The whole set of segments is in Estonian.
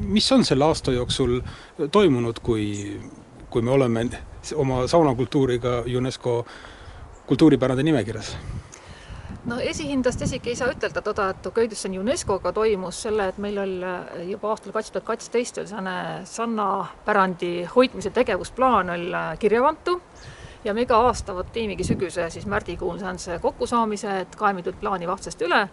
mis on selle aasta jooksul toimunud, kui me oleme oma saunakultuuriga UNESCO kultuuripärade nimekirjas? No esihindast isegi ei saa ütelda toda, et Köidusson UNESCO-ga toimus selle, et meil oli juba aastal 2012 oli selline sannapärandi hoidmise tegevusplaan oli kirjavantu ja me iga aasta tiimigi sügüse siis märtikuun see kokkusaamise, et kaemitud plaani vahtsest üle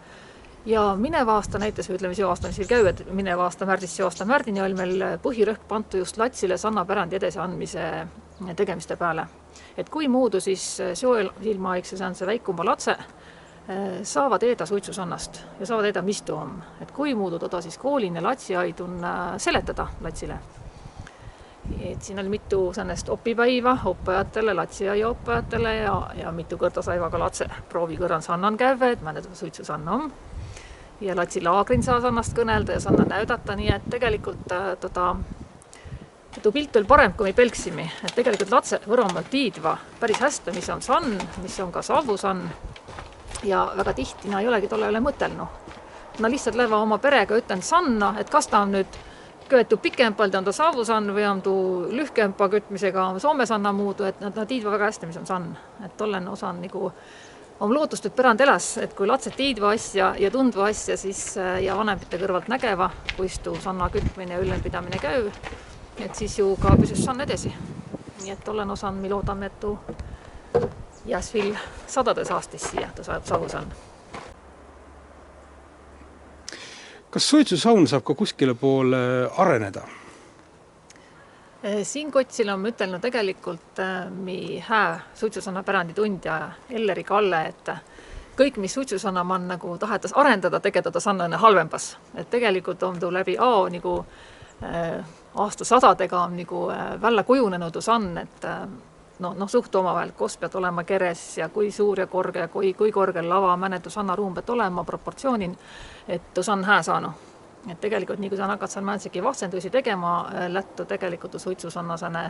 ja minev aasta näitas, või ütleme, see aasta on siin käü, et minev aasta märtsist see aasta märdini oli meil põhirõhk pantu just latsile sannapärandi edasiandmise tegemiste peale. Et kui muudu siis seoilmaaegse see väikumba latse, saavad eeda suitsusannast ja saavad eeda mistu on. Et kui muudu toda siis koolin ja latsiaidun seletada latsile. Et siin oli mitu sennest opipäiva oppajatele, latsiaia oppajatele ja mitu kõrta saiva ka latse proovi kõrran sannan käve, et mõned suitsusanna on. Ja latsi laagrin saa sannast kõnelda ja sanna näüdata, nii et tegelikult tuu pilt oli parem, kui me pelksime. Et tegelikult latse võromal tiidva päris hästi, mis on sann, mis on ka savusann. Ja väga tihti ei olegi tolle üle mõtelnu. Nad lihtsalt lähevad oma perega ütlen sanna, et kas ta on nüüd köetu pikempalt, on ta saavusann või on tuu lühkempa kütmisega Soome sanna muudu, et nad tiidva väga hästi, mis on sann. Et tollen osan nagu on lootust, et pärand elas, et kui latsed tiidva asja ja tundva asja siis, ja vanempite kõrvalt nägeva, kuis tuu sanna kütmine ja üllenpidamine käü, et siis ju ka püsis sann edesi. Nii et tollen osan, mi loodame, et tuu jääs veel sadades aastis siia, ta saab savusann. Kas suitsusaun saab ka kuskile poole areneda? Siin kotsil on ütelnud tegelikult mi hää suitsusanna pärandi tundja Elleri Kalle, et kõik, mis suitsusanna man nagu tahetas arendada, tegeda ta sannane halvembas. Et tegelikult on tuu läbi nagu aastasadadega on nagu välja kujunenud sann, et suhtu omavahel, kos pead olema keres ja kui suur ja korge ja kui korgel lava mänetu sanna ruum pead olema proportsioonin, et tuu sann hää saanu. Et tegelikult nii kui sa nakad seal mänsegi vahtsenduisi tegema, lättu tegelikult suitsusanna sane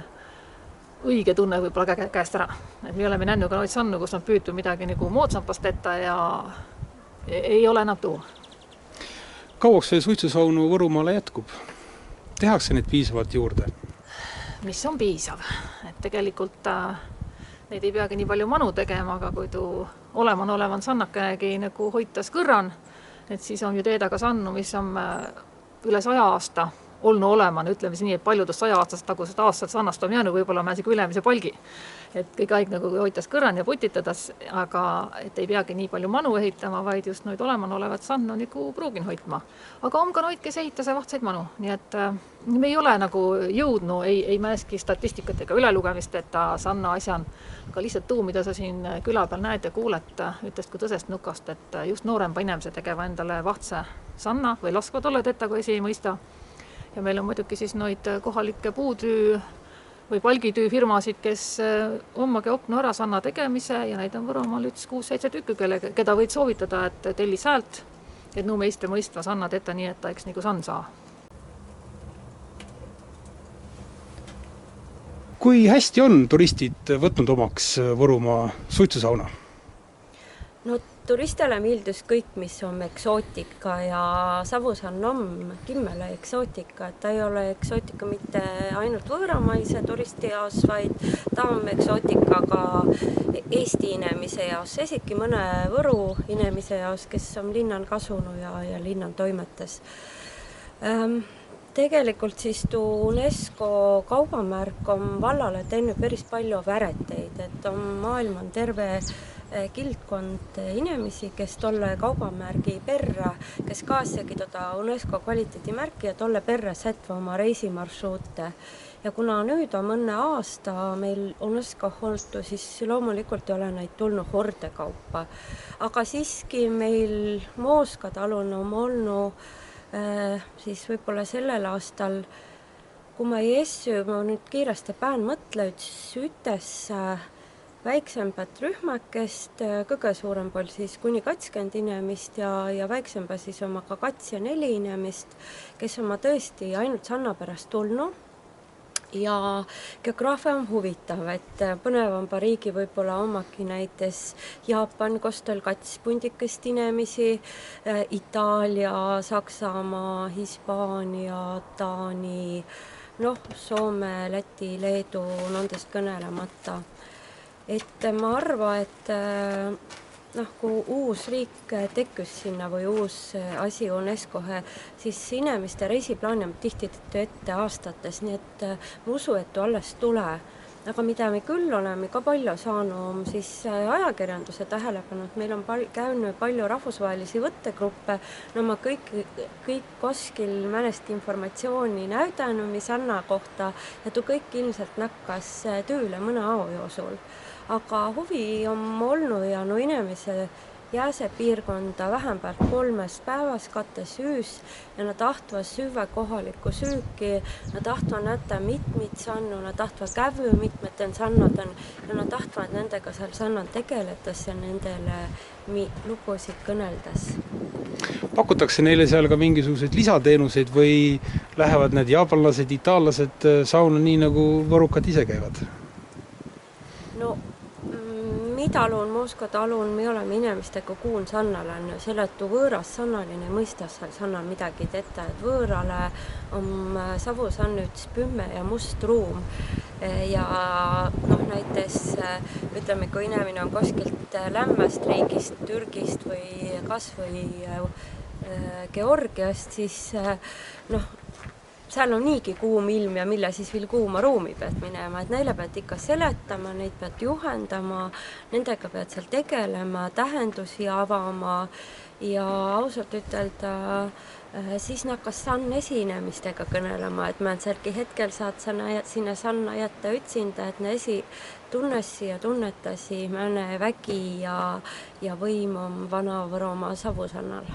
õige tunne võib-olla käest ära. Et me oleme näinud ka noid sannu, kus on püütu midagi nagu moodsampast etta ja ei ole enam tuu. Kauaks see suitsusaunu Võrumaale jätkub? Tehakse neid piisavalt juurde? Mis on piisav. Et tegelikult neid ei peagi nii palju manu tegema, aga kui tuu olevan sannakenegi nagu hoitas kõrran, et siis on ju teeda ka sannu, mis on üle 100 aasta olnu oleman, ütleme nii, et paljudest 100 aastast tagusest aastast sannast on jäänud võib-olla mänsegi ülemise palgi. Et kõik aeg nagu hoitas kõrran ja putitadas, aga et ei peagi nii palju manu ehitama, vaid just noid olevat sannu nagu pruugin hoitma. Aga on ka noid, kes ehitase vahtseid manu, nii et me ei ole nagu jõudnu, ei mäeski statistikat ega ülelugemist, et ta sanna asjan, aga lihtsalt tuu, mida sa siin küla peal näed ja kuulet, ütlest kui tõsest nukast, et just noorempa inimese tegeva endale vahtse sanna või laskvad olla tetta, kui esi ei mõista. Ja meil on muidugi siis noid kohalikke puutüü või palgitüü firmasid, kes ommagi opnu ära sanna tegemise ja neid on Võromaal 6-7 tükki, keda võid soovitada, et telli säält, et nuu meiste mõistva sanna teta nii, et ta eks nagu sann saa. Kui hästi on turistid võtnud omaks Võrumaa suitsusauna? No turistele meeldis kõik, mis on eksootika ja savusann on kimmele eksootika, et ta ei ole eksootika mitte ainult võõramaise turisti jaos, vaid ta on eksootika ka Eesti inimese jaos, esiki mõne Võru inimese jaos, kes on linnan kasunu ja linnan toimetes. Tegelikult siis tuu UNESCO kaubamärk on vallale teinud päris palju väreteid, et maailm on terve kildkond inimesi, kes tolle kaubamärgi perra, kes kaasegi toda UNESCO kvaliteedimärki ja tolle perra sätva oma reisimarsruute. Ja kuna nüüd on mõne aasta meil UNESCO holtu, siis loomulikult ei ole neid tulnud hordekaupa. Aga siiski meil Mooska talun on olnud siis võib-olla sellel aastal, kui ma ei essu, ma nüüd kiiresti pään mõtle, ütes väiksempat rühmakest, kõige suurem pool siis kuni 20 inimest ja väiksempa siis oma ka 2 ja 4 inimest, kes on ma tõesti ainult sanna pärast tulnud. ja geograafia on huvitav, et põnevamba riigi võib-olla omagi näiteks Jaapan, kostel kats pundikest inimesi, Itaalia, Saksamaa, Hispaania, Taani, Soome, Läti, Leedu, nendest kõnelemata. Et ma arvan, et kui uus riik tekkus sinna või uus asi UNESCO-he, siis inimeste reisiplaani on tihti ette aastates, nii et ma usu, et alles tule. Aga mida me küll oleme ka palju saanud, siis ajakirjanduse tähelepanu, et meil on käinud palju rahvusvahelisi võttegruppe, ma kõik kuskil mõnest informatsiooni näidanud, mis Anna kohta, ja tuu kõik ilmselt nakkas tööle mõne ao joosul. Aga huvi on olnud ja inimese jääse piirkonda vähemalt 3 päevas kattes öös ja nad tahtvad süüa kohalikku süüki, nad tahtvad nähdä mitmeid sannu, nad tahtvad kävy mitmeten sannaden ja nad tahtvad nendega seal sannan tegeledes ja nendele lugusid kõneldes. Pakutakse neile seal ka mingisuguseid lisateenuseid või lähevad need jaapanlased, itaallased sauna nii nagu võrukad ise käivad? Talun, Moskva talun, me oleme inimestega kuun sannalen, selletu võõras sannaline mõistas seal sannal midagi ette, et võõrale on savusann üks pümme ja must ruum ja näiteks ütleme, kui inimene on kuskilt lämmast riigist, Türgist või kas või Georgiast, siis seal on niigi kuum ilm ja mille siis veel kuuma ruumi pead minema, et neile pead ikka seletama, neid pead juhendama, nendega pead seal tegelema, tähendusi avama ja ausalt ütelda, siis nakkas sann esinemistega kõnelema, et ma selgi hetkel saad sinna sanna jätta ütsinda, et ne tunnesi ja tunnetasi mõne vägi ja võim on Vana-Võromaa savusannal.